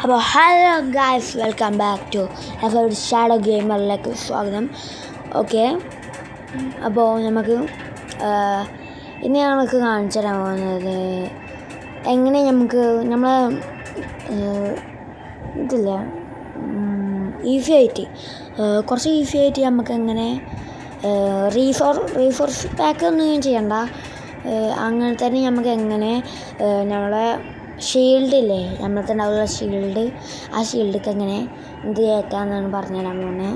അപ്പോൾ hello guys, welcome back to effort shadow ഗെയിമറിലേക്ക് സ്വാഗതം. ഓക്കെ, അപ്പോൾ നമുക്ക് ഇന്ന് ഞങ്ങൾക്ക് കാണിച്ചു തരാൻ പോകുന്നത് എങ്ങനെ നമ്മൾ ഇതില്ല ഈസി ആയിട്ട് കുറച്ച് ഈസി ആയിട്ട് നമുക്ക് എങ്ങനെ റീഫോഴ്സ് പാക്ക് ഒന്നും ചെയ്യണ്ട, അങ്ങനെ തന്നെ നമുക്ക് എങ്ങനെ നമ്മളെ ഷീൽഡില്ലേ, നമ്മളത്തെ ഉണ്ടാവുള്ള ഷീൽഡ്, ആ ഷീൽഡൊക്കെ എങ്ങനെ ഇത് കയറ്റാമെന്നാണ് പറഞ്ഞുതരാൻ പോകുന്നത്.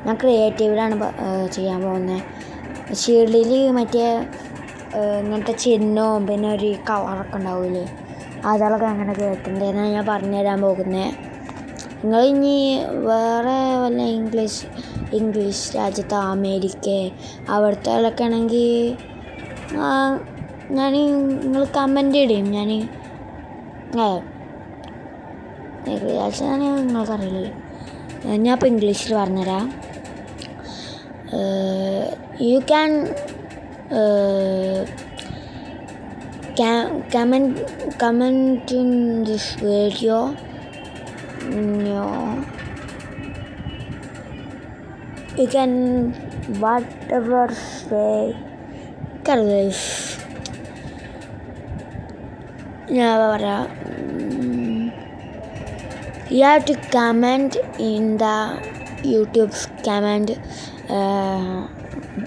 ഞാൻ ക്രിയേറ്റീവിലാണ് ചെയ്യാൻ പോകുന്നത്. ഷീൽഡിൽ മറ്റേ ഇങ്ങനത്തെ ചിഹ്നവും പിന്നെ ഒരു കവറൊക്കെ ഉണ്ടാവില്ലേ, അതൊക്കെ എങ്ങനെ കയറ്റേണ്ടതെന്നാണ് ഞാൻ പറഞ്ഞുതരാൻ പോകുന്നത്. നിങ്ങൾ ഇനി വേറെ വല്ല ഇംഗ്ലീഷ് രാജ്യത്ത് അമേരിക്ക അവിടുത്തെ ഒക്കെ ആണെങ്കിൽ നിങ്ങൾ കമൻ്റ് ഇടും. ഞാൻ നിങ്ങൾക്കറിയില്ലല്ലോ, ഞാൻ ഇപ്പോൾ ഇംഗ്ലീഷിൽ പറഞ്ഞുതരാം. You can comment in this video. You can whatever say. guys, ഞാൻ പറയാം. You have to comment in the YouTube's comment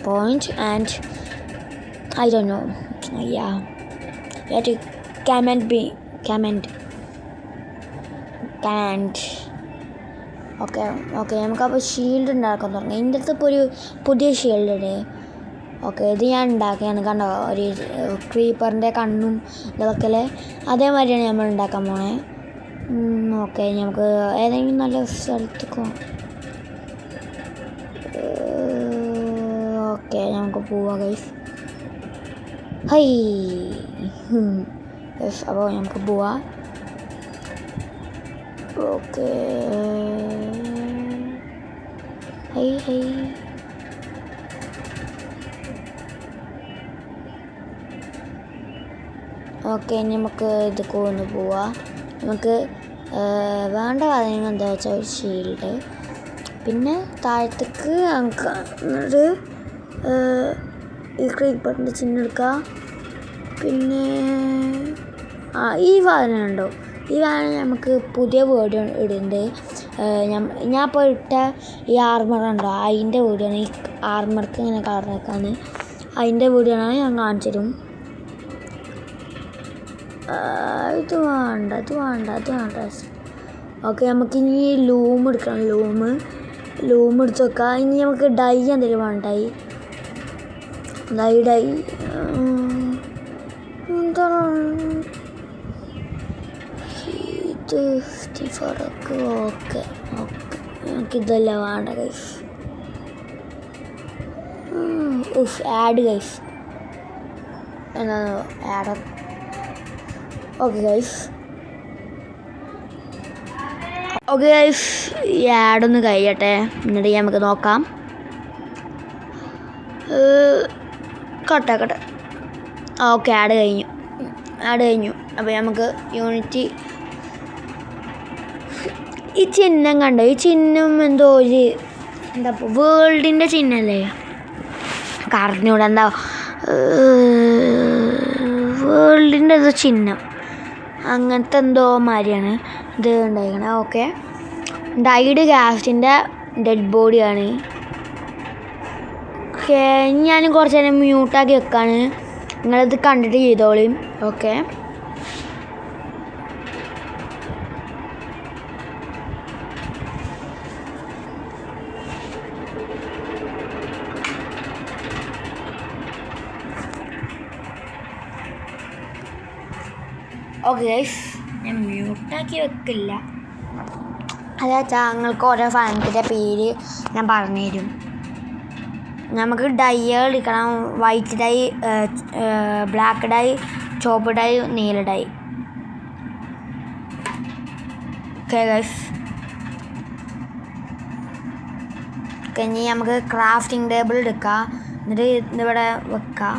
point, and I don't know. Yeah, you have to comment. Okay നമുക്കപ്പോൾ shield ഉണ്ടാക്കാൻ തുടങ്ങി. ഇതിൻ്റെ അടുത്ത് ഇപ്പോൾ ഒരു പുതിയ ഷീൽഡ് ഉണ്ട്. ഓക്കെ, ഇത് ഞാൻ ഉണ്ടാക്കിയാണ്. കണ്ടോ, ഒരു ക്രീപ്പറിൻ്റെ കണ്ണും ഇതൊക്കെ അല്ലേ, അതേമാതിരിയാണ് നമ്മൾ ഉണ്ടാക്കാൻ പോണേ. ഓക്കെ, നമുക്ക് ഏതെങ്കിലും നല്ല സ്ഥലത്ത് ഓക്കെ നമുക്ക് പോവാം ഗൈസ്. ഹൈ അപ്പോൾ നമുക്ക് പോവാം. ഓക്കെ, ഹൈ ഓക്കെ, ഇനി നമുക്ക് ഇതൊക്കെ ഒന്ന് പോവാം. നമുക്ക് വേണ്ട കാര്യങ്ങൾ എന്താ വെച്ചാൽ ഒരു ഷീൽഡ്, പിന്നെ താഴത്തേക്ക് നമുക്ക് ഒരു ഈ ക്രീപ്പറിൻ്റെ ചിഹ്നം എടുക്കുക. പിന്നെ ഈ വാഹനം ഉണ്ടോ, ഈ വാഹനം നമുക്ക് പുതിയ വേർഡ് ഇടുന്നുണ്ട്. ഞാൻ ഇപ്പോൾ ഇട്ട ഈ ആർമർ ഉണ്ടോ, അതിൻ്റെ വീഡിയോ ആണ്. ഈ ആർമർക്ക് ഇങ്ങനെ കളർ വെക്കാന്ന്, അതിൻ്റെ വീഡിയോ ആണ് ഞാൻ കാണിച്ചു തരും. ഇത് വേണ്ട. ഓക്കെ, നമുക്കിനി ലൂം എടുക്കണം. ലൂം എടുത്ത് വെക്കാം. ഇനി നമുക്ക് ഡൈ എന്തെങ്കിലും വേണം. ഡൈ എന്താണ് ഇത് 54. ഓക്കെ നമുക്കിതല്ല വേണ്ട ഗൈസ്. ആഡ് ഗൈസ്, എന്താണോ ആഡ്. ഓക്കെ ഗൈസ്, ഈ ആഡൊന്ന് കഴിയട്ടെ, എന്നിട്ട് നമുക്ക് നോക്കാം. കട്ടെ. ഓക്കെ, ആഡ് കഴിഞ്ഞു. അപ്പോൾ നമുക്ക് യൂണിറ്റി ഈ ചിഹ്നം കണ്ടോ, ഈ ചിഹ്നം എന്തോ ഒരു എന്താ വേൾഡിൻ്റെ ചിഹ്നമല്ലേ, കറിഞ്ഞൂടെ എന്താ വേൾഡിൻ്റെ ഏതോ ചിഹ്നം, അങ്ങനത്തെ എന്തോ മാതിരിയാണ് ഇത് ഉണ്ടായിരിക്കണേ. ഓക്കെ, ഡൈഡ് കാസ്റ്റിൻ്റെ ഡെഡ് ബോഡിയാണ്. ഓക്കെ, ഞാൻ കുറച്ച് നേരം മ്യൂട്ടാക്കി വെക്കാണ്, നിങ്ങളിത് കണ്ടിട്ട് ചെയ്തോളിയും. ഓക്കെ, ഗൈസ്, ഞാൻ മ്യൂട്ടാക്കി വെക്കില്ല. അതാ നിങ്ങൾക്ക് ഓരോ സാധനത്തിൻ്റെ പേര് ഞാൻ പറഞ്ഞുതരും. നമുക്ക് ഡൈകൾ എടുക്കണം. വൈറ്റ് ഡൈ, ബ്ലാക്ക് ഡൈ, ചോപ്പ് ഡൈ, നീല ഡൈ. ഓക്കെ ഗൈസ്, ഇനി നമുക്ക് ക്രാഫ്റ്റിംഗ് ടേബിൾ എടുക്കാം. എന്നിട്ട് ഇതിവിടെ വെക്കാം.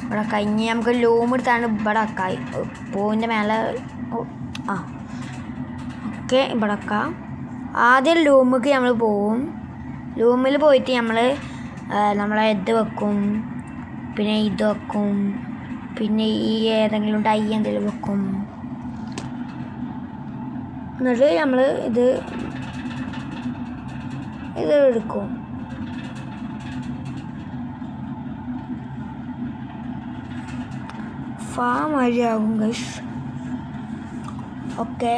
ഇവിടെ കഴിഞ്ഞ് നമുക്ക് ലൂം എടുത്താണ് ഇവിടെ വെക്കാം, പൂവിൻ്റെ മേലെ. ഓക്കെ ഇവിടെയൊക്കെ ആദ്യം ലൂമിലേക്ക് നമ്മൾ പോവും. ലൂമിൽ പോയിട്ട് നമ്മളെ ഇത് വെക്കും, പിന്നെ ഇത് വെക്കും, പിന്നെ ഈ ഏതെങ്കിലും ഡൈ എന്തെങ്കിലും വെക്കും. എന്നിട്ട് നമ്മൾ ഇത് എടുക്കും. മാതിരിയാകും ഗൈസ്. ഓക്കെ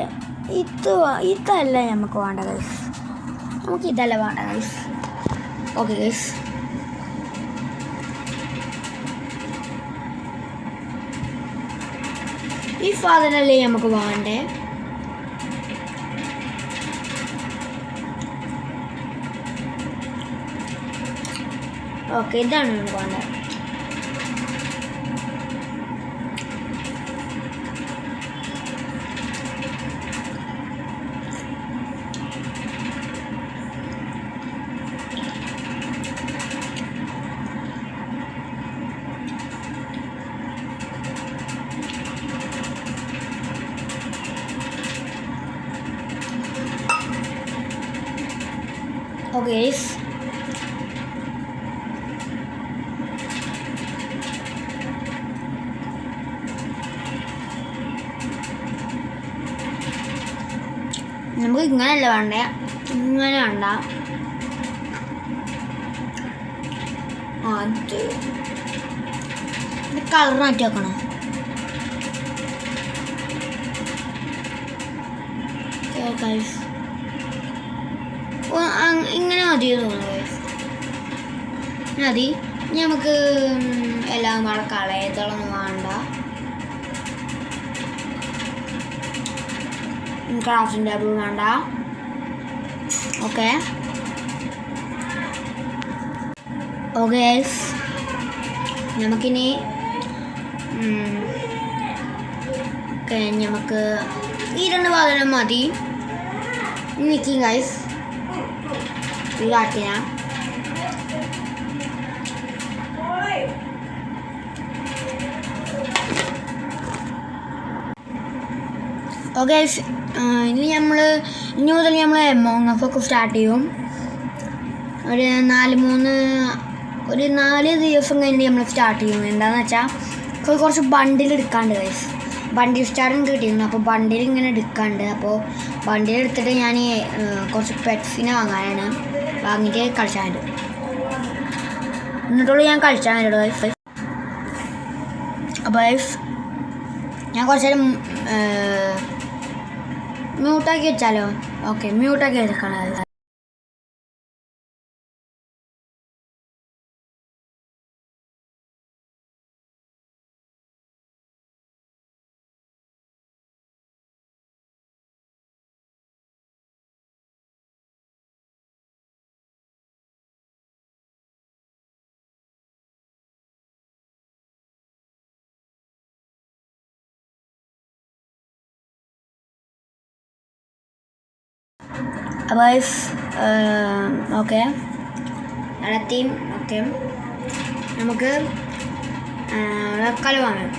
ഇതല്ല നമുക്ക് വേണ്ട ഗൈസ്, നമുക്ക് ഇതല്ല വേണ്ട ഗൈസ്. ഓക്കെ ഗൈസ്, ഈ സാധനമല്ലേ നമുക്ക് വേണ്ടേ. ഓക്കെ ഇതാണ് നമുക്ക് വേണ്ടത്. ഓക്കെ നമുക്ക് ഇങ്ങനെയല്ല വേണ്ടേ, ഇങ്ങനെ വേണ്ട. അത് കളർ മാറ്റി വെക്കണം. ഇങ്ങനെ മതി തോന്നുന്നു മതി. നമുക്ക് എല്ലാം കൂടെ കളയത്തൊന്നും വേണ്ട. ക്രാഫ്റ്റിംഗ് ടേബിൾ വേണ്ട. ഓക്കെ നമുക്കിനി നമുക്ക് ഈ 2 സാധനം മതി. നിൽക്കും ഗൈസ്, ഇത് കാട്ടിയ ഓക്കെ. ഇനി മുതൽ നമ്മൾ എമോങ് അസ് ഒക്കെ സ്റ്റാർട്ട് ചെയ്യും. ഒരു 4 ദിവസം കഴിഞ്ഞിട്ട് നമ്മൾ സ്റ്റാർട്ട് ചെയ്യും. എന്താണെന്ന് വെച്ചാൽ കുറച്ച് ബണ്ടിൽ എടുക്കാണ്ട് ഗൈസ്. ബണ്ടിൽ സ്റ്റാർട്ടിങ് കിട്ടിയിരുന്നു. അപ്പോൾ ബണ്ടിൽ ഇങ്ങനെ എടുക്കാണ്ട്. അപ്പോൾ ബണ്ടിൽ എടുത്തിട്ട് ഞാൻ കുറച്ച് പെറ്റ്സിനെ വാങ്ങിയിട്ട് കളിച്ചാൽ മതി. എന്നിട്ടുള്ളൂ ഞാൻ കളിച്ചാൽ മതി ഗൈസ്. അപ്പോൾ ഗൈസ് ഞാൻ കുറച്ച് നേരം മ്യൂട്ടാക്കി വെച്ചാലോ? ഓക്കെ, മ്യൂട്ടാക്കി വെക്കണം. അപ്പോൾ ഓക്കെ നടത്തി. ഓക്കെ നമുക്ക് കളി വാങ്ങാം.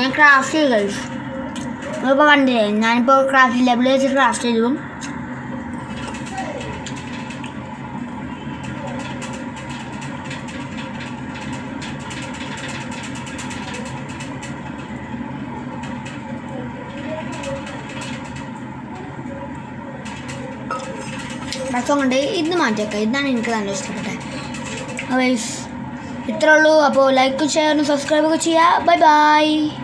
ഞാൻ ക്രാഫ്റ്റ് ചെയ്തു ഗൈസ്. നിങ്ങളിപ്പോൾ കണ്ടില്ലേ, ഞാനിപ്പോൾ ക്രാഫ്റ്റ് ലെവൽ വെച്ച് ക്രാഫ്റ്റ് ചെയ്തു. കൊണ്ട് ഇത് മാറ്റിയേക്കാം. ഇതാണ് എനിക്ക് നല്ല ഇഷ്ടപ്പെട്ടത്. ഇത്രേ ഉള്ളൂ. അപ്പോൾ ലൈക്കും ഷെയറും സബ്സ്ക്രൈബൊക്കെ ചെയ്യുക. Bye bye.